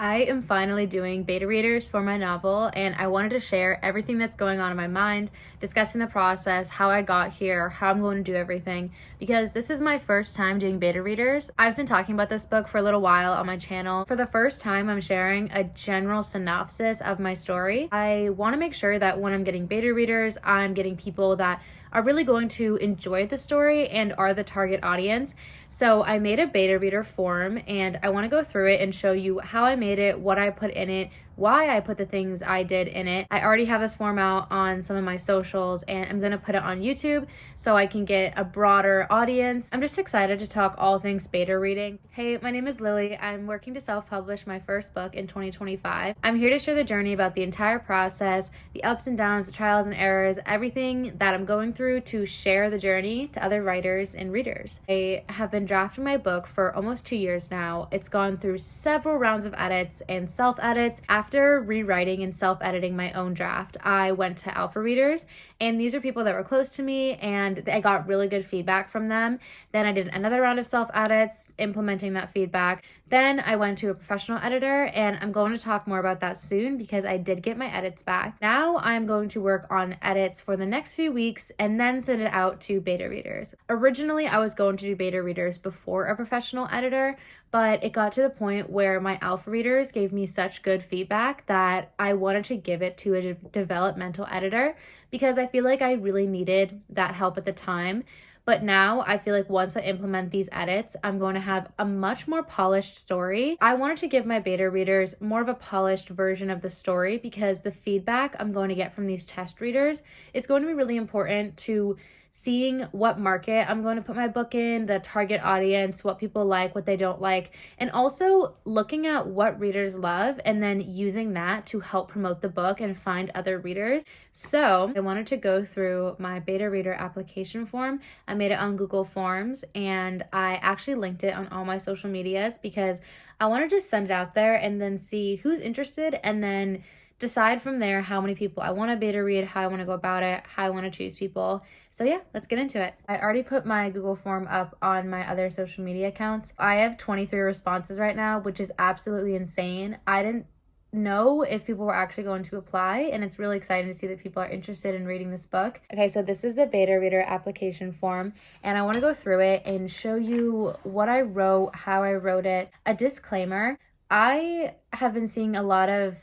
I am finally doing beta readers for my novel, and I wanted to share everything that's going on in my mind, discussing the process, how I got here, how I'm going to do everything, because this is my first time doing beta readers. I've been talking about this book for a little while on my channel. For the first time, I'm sharing a general synopsis of my story. I want to make sure that when I'm getting beta readers, I'm getting people that are really going to enjoy the story and are the target audience. So I made a beta reader form, and I want to go through it and show you how I made it, what I put in it, why I put the things I did in it. I already have this form out on some of my socials, and I'm going to put it on YouTube so I can get a broader audience. I'm just excited to talk all things beta reading. Hey, my name is Lily. I'm working to self-publish my first book in 2025. I'm here to share the journey about the entire process, the ups and downs, the trials and errors, everything that I'm going through, to share the journey to other writers and readers. I have been drafting my book for almost 2 years now. It's gone through several rounds of edits and self-edits. After rewriting and self-editing my own draft, I went to alpha readers, and these are people that were close to me, and I got really good feedback from them. Then I did another round of self-edits, implementing that feedback. Then I went to a professional editor, and I'm going to talk more about that soon because I did get my edits back. Now I'm going to work on edits for the next few weeks and then send it out to beta readers. Originally, I was going to do beta readers before a professional editor, but it got to the point where my alpha readers gave me such good feedback that I wanted to give it to a developmental editor because I feel like I really needed that help at the time. But now I feel like once I implement these edits, I'm going to have a much more polished story. I wanted to give my beta readers more of a polished version of the story because the feedback I'm going to get from these test readers is going to be really important to seeing what market I'm going to put my book in, the target audience, what people like, what they don't like, and also looking at what readers love and then using that to help promote the book and find other readers. So I wanted to go through my beta reader application form. I made it on Google Forms, and I actually linked it on all my social medias because I wanted to send it out there and then see who's interested, and then decide from there how many people I want to beta read, how I want to go about it, how I want to choose people. So yeah, let's get into it. I already put my Google form up on my other social media accounts. I have 23 responses right now, which is absolutely insane. I didn't know if people were actually going to apply, and it's really exciting to see that people are interested in reading this book. Okay, so this is the beta reader application form, and I want to go through it and show you what I wrote, how I wrote it. A disclaimer: I have been seeing a lot of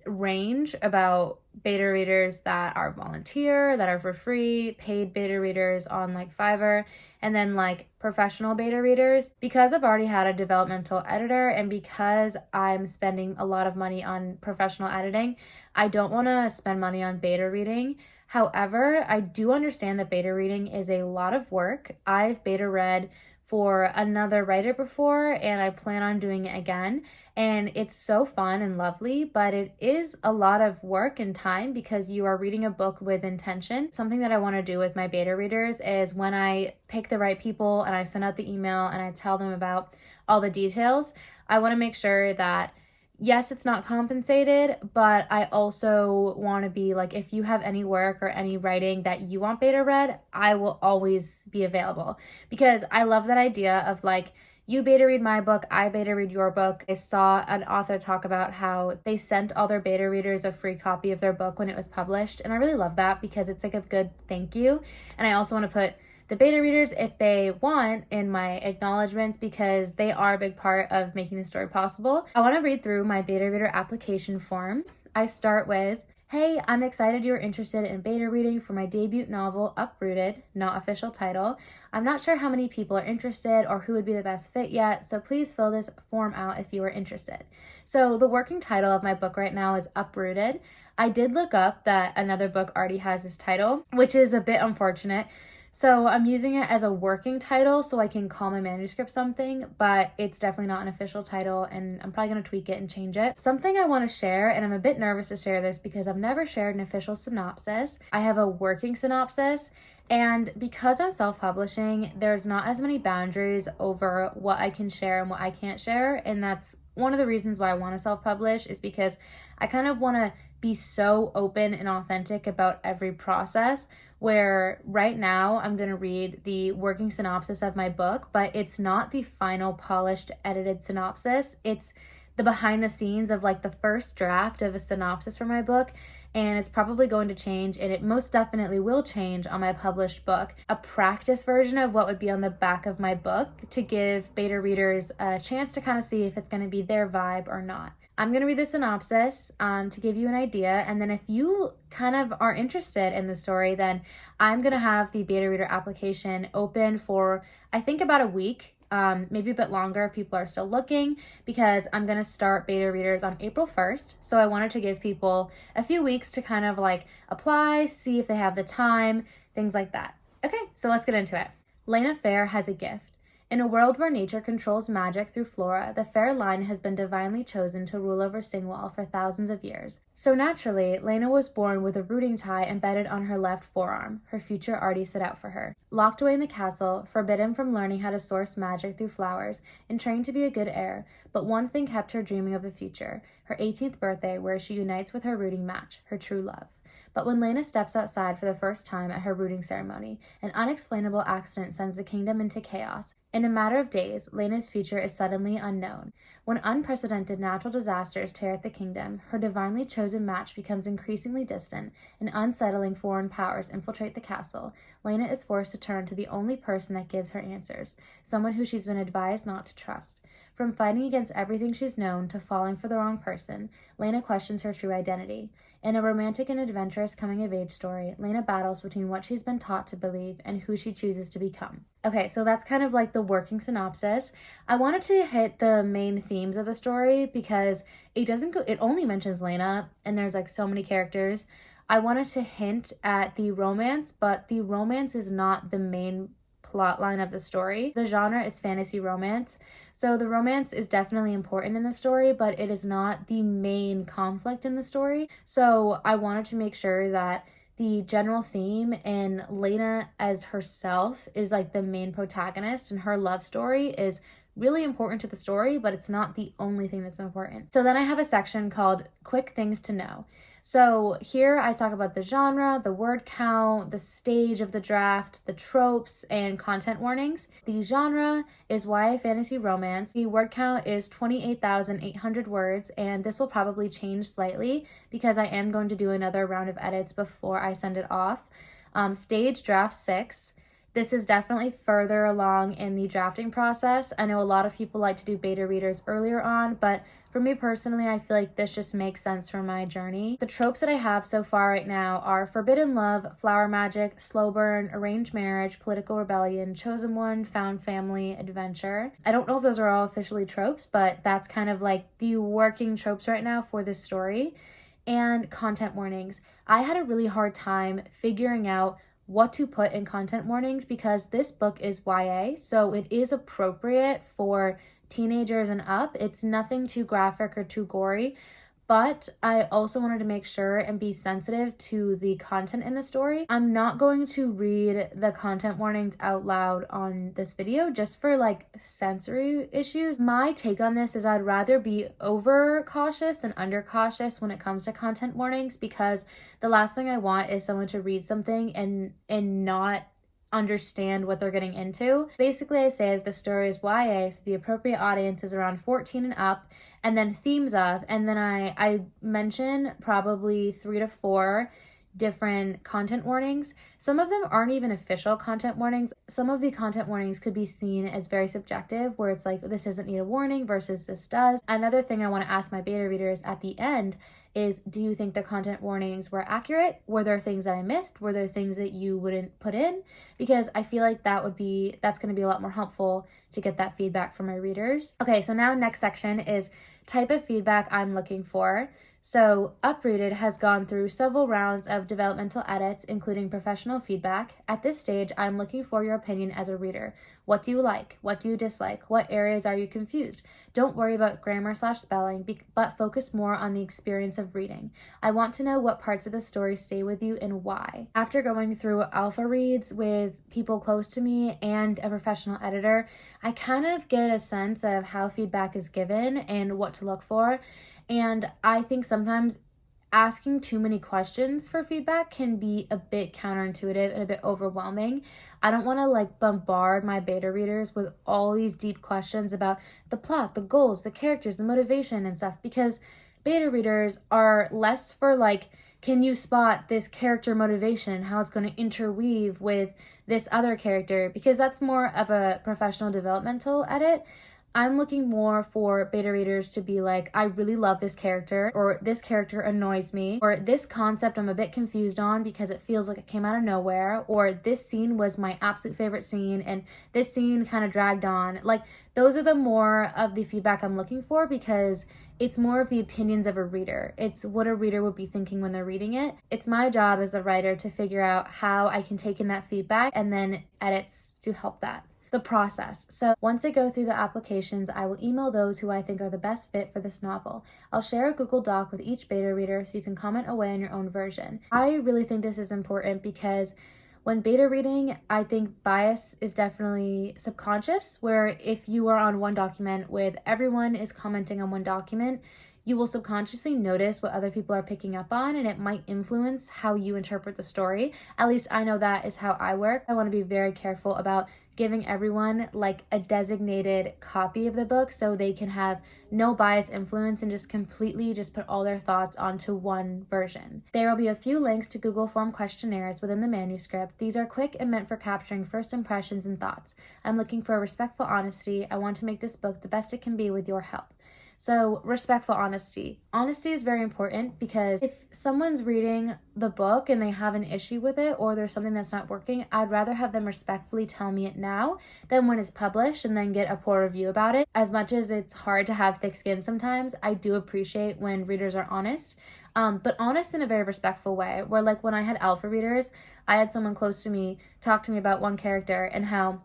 range about beta readers that are volunteer, that are for free, paid beta readers on like Fiverr, and then like professional beta readers. Because I've already had a developmental editor and because I'm spending a lot of money on professional editing, I don't want to spend money on beta reading. However, I do understand that beta reading is a lot of work. I've beta read for another writer before, and I plan on doing it again. And it's so fun and lovely, but it is a lot of work and time because you are reading a book with intention. Something that I want to do with my beta readers is when I pick the right people and I send out the email and I tell them about all the details, I want to make sure that yes, it's not compensated, but I also want to be like, if you have any work or any writing that you want beta read, I will always be available because I love that idea of like, you beta read my book, I beta read your book. I saw an author talk about how they sent all their beta readers a free copy of their book when it was published. And I really love that because it's like a good thank you. And I also want to put the beta readers, if they want, in my acknowledgements because they are a big part of making the story possible. I want to read through my beta reader application form. I start with, hey, I'm excited you're interested in beta reading for my debut novel, Uprooted, not official title. I'm not sure how many people are interested or who would be the best fit yet, so please fill this form out if you are interested. So the working title of my book right now is Uprooted. I did look up that another book already has this title, which is a bit unfortunate. So I'm using it as a working title so I can call my manuscript something, but it's definitely not an official title, and I'm probably going to tweak it and change it. Something I want to share, and I'm a bit nervous to share this because I've never shared an official synopsis. I have a working synopsis, and because I'm self-publishing, there's not as many boundaries over what I can share and what I can't share, and that's one of the reasons why I want to self-publish, is because I kind of want to be so open and authentic about every process, where right now I'm going to read the working synopsis of my book, but it's not the final polished edited synopsis. It's the behind the scenes of like the first draft of a synopsis for my book, and it's probably going to change, and it most definitely will change on my published book, a practice version of what would be on the back of my book to give beta readers a chance to kind of see if it's going to be their vibe or not. I'm going to read the synopsis to give you an idea, and then if you kind of are interested in the story, then I'm going to have the beta reader application open for, I think, about a week. Maybe a bit longer if people are still looking, because I'm going to start beta readers on April 1st. So I wanted to give people a few weeks to kind of like apply, see if they have the time, things like that. Okay, so let's get into it. Lena Fair has a gift. In a world where nature controls magic through flora, the fair line has been divinely chosen to rule over Singwall for thousands of years. So naturally, Lena was born with a rooting tie embedded on her left forearm, her future already set out for her. Locked away in the castle, forbidden from learning how to source magic through flowers, and trained to be a good heir, but one thing kept her dreaming of the future, her 18th birthday, where she unites with her rooting match, her true love. But when Lena steps outside for the first time at her rooting ceremony, an unexplainable accident sends the kingdom into chaos. In a matter of days, Lena's future is suddenly unknown. When unprecedented natural disasters tear at the kingdom, her divinely chosen match becomes increasingly distant, and unsettling foreign powers infiltrate the castle. Lena is forced to turn to the only person that gives her answers, someone who she's been advised not to trust. From fighting against everything she's known to falling for the wrong person, Lena questions her true identity. In a romantic and adventurous coming-of-age story, Lena battles between what she's been taught to believe and who she chooses to become. Okay, so that's kind of like the working synopsis. I wanted to hit the main themes of the story because it only mentions Lena, and there's like so many characters. I wanted to hint at the romance, but the romance is not the main plot line of the story. The genre is fantasy romance, so the romance is definitely important in the story, but it is not the main conflict in the story. So I wanted to make sure that the general theme and Lena as herself is like the main protagonist, and her love story is really important to the story, but it's not the only thing that's important. So then I have a section called Quick Things to Know. So here I talk about the genre, the word count, the stage of the draft, the tropes, and content warnings. The genre is YA fantasy romance. The word count is 28,800 words, and this will probably change slightly because I am going to do another round of edits before I send it off. Stage draft 6. This is definitely further along in the drafting process. I know a lot of people like to do beta readers earlier on, but for me personally, I feel like this just makes sense for my journey. The tropes that I have so far right now are forbidden love, flower magic, slow burn, arranged marriage, political rebellion, chosen one, found family, adventure. I don't know if those are all officially tropes, but that's kind of like the working tropes right now for this story. And content warnings. I had a really hard time figuring out what to put in content warnings because this book is YA, so it is appropriate for teenagers and up. It's nothing too graphic or too gory, but I also wanted to make sure and be sensitive to the content in the story. I'm not going to read the content warnings out loud on this video just for like sensory issues. My take on this is I'd rather be over cautious than under cautious when it comes to content warnings, because the last thing I want is someone to read something and not understand what they're getting into. Basically, I say that the story is YA, so the appropriate audience is around 14 and up, and then themes of, and then I mention probably 3 to 4 different content warnings. Some of them aren't even official content warnings. Some of the content warnings could be seen as very subjective, where it's like, this doesn't need a warning versus this does. Another thing I want to ask my beta readers at the end is, do you think the content warnings were accurate? Were there things that I missed? Were there things that you wouldn't put in? Because I feel like that's going to be a lot more helpful to get that feedback from my readers. Okay, so now next section is type of feedback I'm looking for. So Uprooted has gone through several rounds of developmental edits, including professional feedback. At this stage, I'm looking for your opinion as a reader. What do you like? What do you dislike? What areas are you confused? Don't worry about grammar/spelling, but focus more on the experience of reading. I want to know what parts of the story stay with you and why. After going through alpha reads with people close to me and a professional editor, I kind of get a sense of how feedback is given and what to look for. And I think sometimes asking too many questions for feedback can be a bit counterintuitive and a bit overwhelming. I don't want to like bombard my beta readers with all these deep questions about the plot, the goals, the characters, the motivation and stuff, because beta readers are less for like, can you spot this character motivation and how it's going to interweave with this other character? Because that's more of a professional developmental edit. I'm looking more for beta readers to be like, I really love this character, or this character annoys me, or this concept I'm a bit confused on because it feels like it came out of nowhere, or this scene was my absolute favorite scene and this scene kind of dragged on. Like, those are the more of the feedback I'm looking for, because it's more of the opinions of a reader. It's what a reader would be thinking when they're reading it. It's my job as a writer to figure out how I can take in that feedback and then edits to help that. The process. So once I go through the applications, I will email those who I think are the best fit for this novel. I'll share a Google Doc with each beta reader so you can comment away on your own version. I really think this is important because when beta reading, I think bias is definitely subconscious, where if you are on one document with everyone is commenting on one document, you will subconsciously notice what other people are picking up on, and it might influence how you interpret the story. At least I know that is how I work. I want to be very careful about giving everyone like a designated copy of the book so they can have no bias influence and just completely just put all their thoughts onto one version. There will be a few links to Google Form questionnaires within the manuscript. These are quick and meant for capturing first impressions and thoughts. I'm looking for a respectful honesty. I want to make this book the best it can be with your help. So respectful honesty. Honesty is very important, because if someone's reading the book and they have an issue with it, or there's something that's not working, I'd rather have them respectfully tell me it now than when it's published and then get a poor review about it. As much as it's hard to have thick skin sometimes, I do appreciate when readers are honest, but honest in a very respectful way, where like when I had alpha readers, I had someone close to me talk to me about one character and how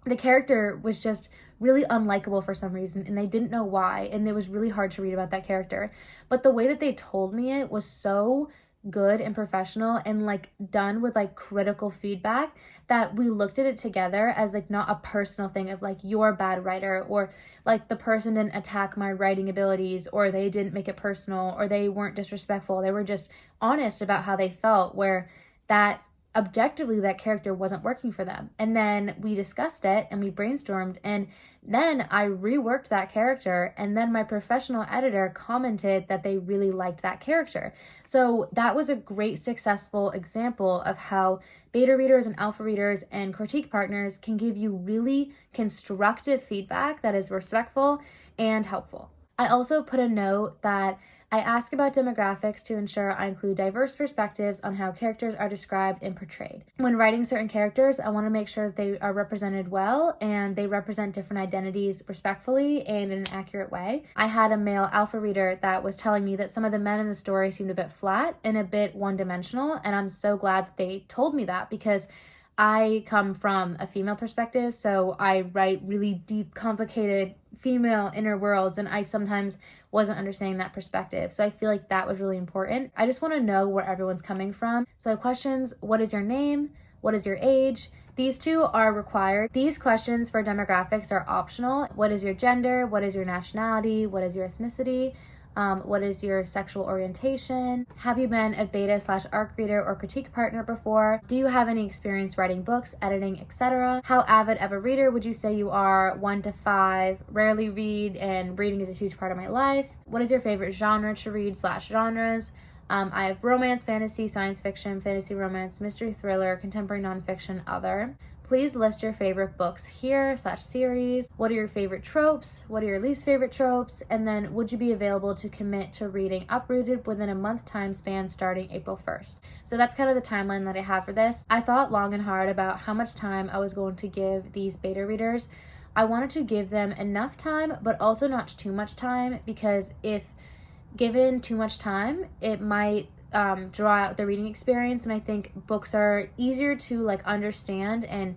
the character was just really unlikable for some reason, and they didn't know why, and it was really hard to read about that character. But the way that they told me it was so good and professional and like done with like critical feedback that we looked at it together as like not a personal thing of like, you're a bad writer, or like the person didn't attack my writing abilities, or they didn't make it personal, or they weren't disrespectful. They were just honest about how they felt, where that objectively that character wasn't working for them. And then we discussed it and we brainstormed, and then I reworked that character, and then my professional editor commented that they really liked that character. So that was a great successful example of how beta readers and alpha readers and critique partners can give you really constructive feedback that is respectful and helpful. I also put a note that I ask about demographics to ensure I include diverse perspectives on how characters are described and portrayed. When writing certain characters, I want to make sure that they are represented well and they represent different identities respectfully and in an accurate way. I had a male alpha reader that was telling me that some of the men in the story seemed a bit flat and a bit one-dimensional, and I'm so glad that they told me that, because I come from a female perspective, so I write really deep, complicated female inner worlds, and I sometimes wasn't understanding that perspective. So I feel like that was really important. I just want to know where everyone's coming from. So questions: what is your name? What is your age? These two are required. These questions for demographics are optional. What is your gender? What is your nationality? What is your ethnicity? What is your sexual orientation? Have you been a beta/arc reader or critique partner before? Do you have any experience writing books, editing, etc.? How avid of a reader would you say you are? 1 to 5. Rarely read, and reading is a huge part of my life. What is your favorite genre to read/genres? I have romance, fantasy, science fiction, fantasy romance, mystery thriller, contemporary nonfiction, other. Please list your favorite books here/series. What are your favorite tropes? What are your least favorite tropes? And then, would you be available to commit to reading Uprooted within a month time span starting April 1st? So that's kind of the timeline that I have for this. I thought long and hard about how much time I was going to give these beta readers. I wanted to give them enough time, but also not too much time, because if given too much time, it might draw out the reading experience, and I think books are easier to like understand and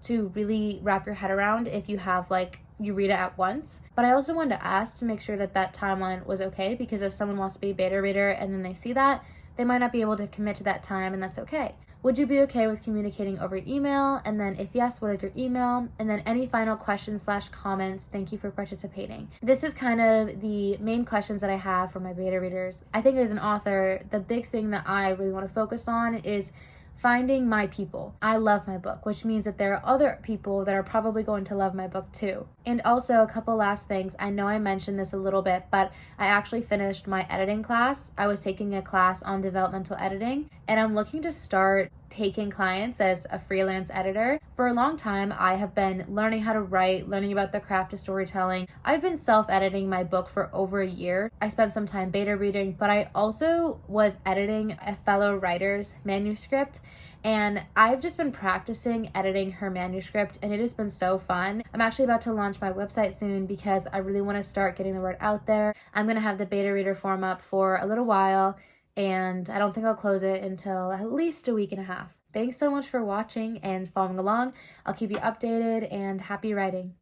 to really wrap your head around if you have like you read it at once. But I also wanted to ask to make sure that that timeline was okay, because if someone wants to be a beta reader and then they see that, they might not be able to commit to that time, and that's okay. Would you be okay with communicating over email? And then if yes, what is your email? And then any final questions/comments. Thank you for participating. This is kind of the main questions that I have for my beta readers. I think as an author, the big thing that I really want to focus on is finding my people. I love my book, which means that there are other people that are probably going to love my book too. And also a couple last things. I know I mentioned this a little bit, but I actually finished my editing class. I was taking a class on developmental editing, and I'm looking to start taking clients as a freelance editor. For a long time, I have been learning how to write, learning about the craft of storytelling. I've been self-editing my book for over a year. I spent some time beta reading, but I also was editing a fellow writer's manuscript, and I've just been practicing editing her manuscript, and it has been so fun. I'm actually about to launch my website soon because I really want to start getting the word out there. I'm going to have the beta reader form up for a little while, and I don't think I'll close it until at least a week and a half. Thanks so much for watching and following along. I'll keep you updated, and happy writing.